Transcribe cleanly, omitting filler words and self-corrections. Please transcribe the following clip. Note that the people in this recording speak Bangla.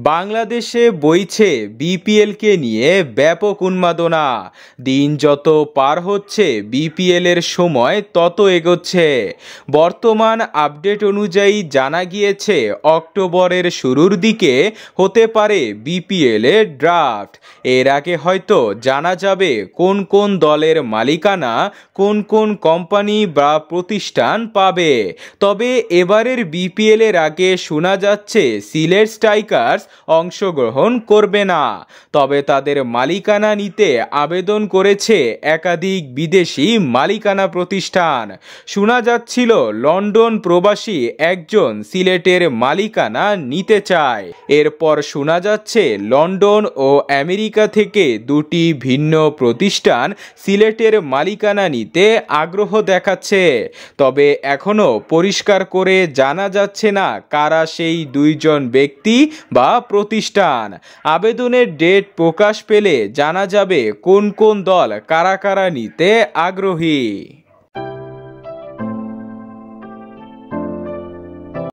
বাংলাদেশে বইছে বিপিএলকে নিয়ে ব্যাপক উন্মাদনা। দিন যত পার হচ্ছে বিপিএলের সময় তত এগোচ্ছে। বর্তমান আপডেট অনুযায়ী জানা গিয়েছে অক্টোবরের শুরুর দিকে হতে পারে বিপিএলের ড্রাফট। এর আগে হয়তো জানা যাবে কোন কোন দলের মালিকানা কোন কোন কোম্পানি বা প্রতিষ্ঠান পাবে। তবে এবারের বিপিএলের আগে শোনা যাচ্ছে সিলেট স্ট্রাইকার্স অংশগ্রহণ করবে না, তবে তাদের মালিকানা নিতে আবেদন করেছে একাধিক বিদেশি মালিকানা প্রতিষ্ঠান। শোনা যাচ্ছিল লন্ডন প্রবাসী একজন সিলেটের মালিকানা নিতে চায়। এরপর শোনা যাচ্ছে লন্ডন ও আমেরিকা থেকে দুটি ভিন্ন প্রতিষ্ঠান সিলেটের মালিকানা নিতে আগ্রহ দেখাচ্ছে। তবে এখনো পরিষ্কার করে জানা যাচ্ছে না কারা সেই দুইজন ব্যক্তি বা প্রতিষ্ঠান। আবেদনের ডেট প্রকাশ পেলে জানা যাবে কোন কোন দল কারা কারা নিতে আগ্রহী।